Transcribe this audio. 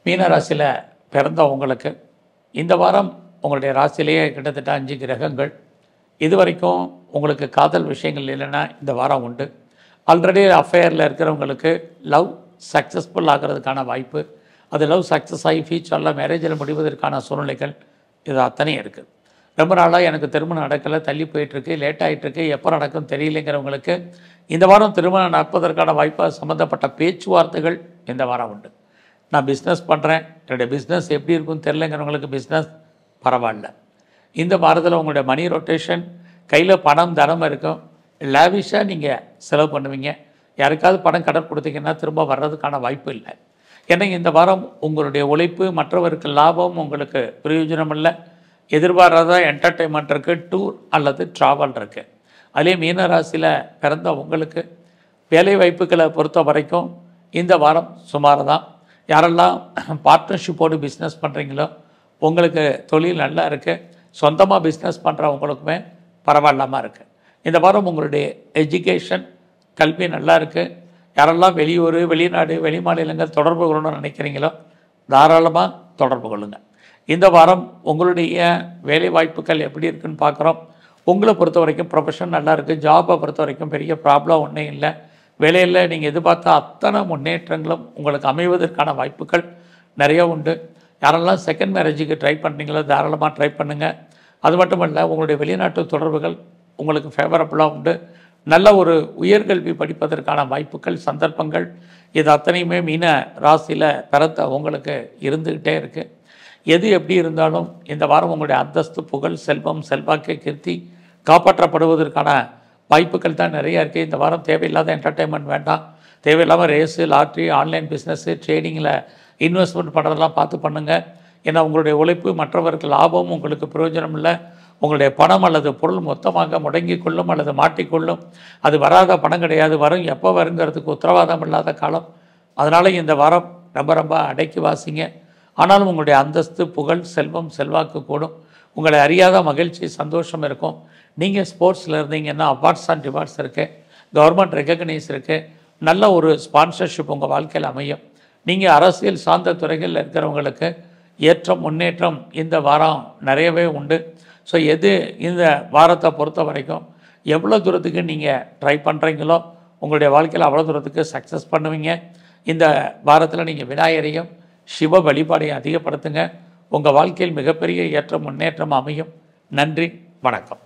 மீன ராசியில் பிறந்த உங்களுக்கு இந்த வாரம் உங்களுடைய ராசியிலேயே கிட்டத்தட்ட 5 கிரகங்கள். இதுவரைக்கும் உங்களுக்கு காதல் விஷயங்கள் இல்லைன்னா இந்த வாரம் உண்டு. ஆல்ரெடி அஃபேரில் இருக்கிறவங்களுக்கு லவ் சக்ஸஸ்ஃபுல் ஆகிறதுக்கான வாய்ப்பு, அது லவ் சக்ஸஸ் ஆகி ஃபியூச்சரில் மேரேஜில் முடிவதற்கான சூழ்நிலைகள் இது அத்தனையும் இருக்குது. ரொம்ப நாளாக எனக்கு திருமணம் நடக்கலை, தள்ளி போயிட்டுருக்கு, லேட் ஆகிட்டுருக்கு, எப்போ நடக்கும் தெரியலைங்கிறவங்களுக்கு இந்த வாரம் திருமணம் நடப்பதற்கான வாய்ப்பாக சம்மந்தப்பட்ட பேச்சுவார்த்தைகள் இந்த வாரம் உண்டு. நான் பிஸ்னஸ் பண்ணுறேன், என்னுடைய பிஸ்னஸ் எப்படி இருக்குன்னு தெரிலங்கிறவங்களுக்கு பிஸ்னஸ் பரவாயில்ல. இந்த வாரத்தில் உங்களுடைய மணி ரொட்டேஷன், கையில் பணம் தனம் இருக்கும், லேவிஷாக நீங்கள் செலவு பண்ணுவீங்க. யாருக்காவது பணம் கடன் கொடுத்தீங்கன்னா திரும்ப வர்றதுக்கான வாய்ப்பு இல்லை. ஏன்னா இந்த வாரம் உங்களுடைய உழைப்பு மற்றவருக்கு லாபம், உங்களுக்கு பிரயோஜனம் இல்லை. எதிர்பாராத என்டர்டெயின்மெண்ட் இருக்குது, டூர் அல்லது ட்ராவல் இருக்குது. அதே மீனராசியில் பிறந்த உங்களுக்கு வேலை வாய்ப்புகளை பொறுத்த வரைக்கும் இந்த வாரம் சுமார் தான். யாரெல்லாம் பார்ட்னர்ஷிப்போடு பிஸ்னஸ் பண்ணுறீங்களோ உங்களுக்கு தொழில் நல்லா இருக்குது. சொந்தமாக பிஸ்னஸ் பண்ணுறவங்களுக்குமே பரவாயில்லாமல் இருக்குது. இந்த வாரம் உங்களுடைய எஜுகேஷன், கல்வி நல்லா இருக்குது. யாரெல்லாம் வெளியூர், வெளிநாடு, வெளி மாநிலங்கள் தொடர்பு கொள்ளணும்னு நினைக்கிறீங்களோ தாராளமாக தொடர்பு கொள்ளுங்கள். இந்த வாரம் உங்களுடைய வேலை வாய்ப்புகள் எப்படி இருக்குன்னு பார்க்குறோம். உங்களை பொறுத்த வரைக்கும் ப்ரொஃபஷன் நல்லா இருக்குது. ஜாபை பொறுத்த வரைக்கும் பெரிய ப்ராப்ளம் ஒன்றும் இல்லை. வேலையில் நீங்கள் எதிர்பார்த்த அத்தனை முன்னேற்றங்களும் உங்களுக்கு அமைவதற்கான வாய்ப்புகள் நிறைய உண்டு. யாரெல்லாம் செகண்ட் மேரேஜுக்கு ட்ரை பண்ணுறீங்களோ தாராளமாக ட்ரை பண்ணுங்கள். அது மட்டும் இல்லை, உங்களுடைய வெளிநாட்டு தொடர்புகள் உங்களுக்கு ஃபேவரபுளாக உண்டு. நல்ல ஒரு உயர்கல்வி படிப்பதற்கான வாய்ப்புகள், சந்தர்ப்பங்கள் இது அத்தனையுமே மீன ராசியில் பிறந்த உங்களுக்கு இருந்துக்கிட்டே இருக்குது. எது எப்படி இருந்தாலும் இந்த வாரம் உங்களுடைய அந்தஸ்து, புகழ், செல்வம், செல்வாக்கு, கீர்த்தி காப்பாற்றப்படுவதற்கான வாய்ப்புகள் தான் நிறையா இருக்குது. இந்த வாரம் தேவையில்லாத என்டர்டெயின்மெண்ட் வேண்டாம். தேவையில்லாமல் ரேஸு, லாட்ரி, ஆன்லைன் பிஸ்னஸ்ஸு, ட்ரேடிங்கில் இன்வெஸ்ட்மெண்ட் பண்ணுறதெல்லாம் பார்த்து பண்ணுங்கள். ஏன்னா உங்களுடைய உழைப்பு மற்றவருக்கு லாபம், உங்களுக்கு பிரயோஜனம் இல்லை. உங்களுடைய பணம் அல்லது பொருள் மொத்தமாக முடங்கி கொள்ளும் அல்லது மாட்டிக்கொள்ளும். அது வராத பணம் கிடையாது, வரும் எப்போ வருங்கிறதுக்கு உத்தரவாதம் இல்லாத காலம். அதனால் இந்த வாரம் ரொம்ப அடக்கி வாசிங்க. ஆனாலும் உங்களுடைய அந்தஸ்து, புகழ், செல்வம், செல்வாக்கு கூடும். உங்களை அறியாத மகிழ்ச்சி, சந்தோஷம் இருக்கும். நீங்கள் ஸ்போர்ட்ஸில் இருந்தீங்கன்னா அவார்ட்ஸ் அண்ட் ரிவார்ட்ஸ் இருக்குது, கவர்மெண்ட் ரெகக்னைஸ் இருக்குது, நல்ல ஒரு ஸ்பான்சர்ஷிப் உங்கள் வாழ்க்கையில் அமையும். நீங்கள் அரசியல் சார்ந்த துறைகளில் இருக்கிறவங்களுக்கு ஏற்றம், முன்னேற்றம் இந்த வாரம் நிறையவே உண்டு. ஸோ எது இந்த வாரத்தை பொறுத்த வரைக்கும் எவ்வளோ தூரத்துக்கு நீங்கள் ட்ரை பண்ணுறீங்களோ உங்களுடைய வாழ்க்கையில் அவ்வளோ தூரத்துக்கு சக்ஸஸ் பண்ணுவீங்க. இந்த வாரத்தில் நீங்கள் விநாயகரையும் சிவ வழிபாடையும் அதிகப்படுத்துங்க. உங்கள் வாழ்க்கையில் மிகப்பெரிய ஏற்றம், முன்னேற்றம் அமையும். நன்றி, வணக்கம்.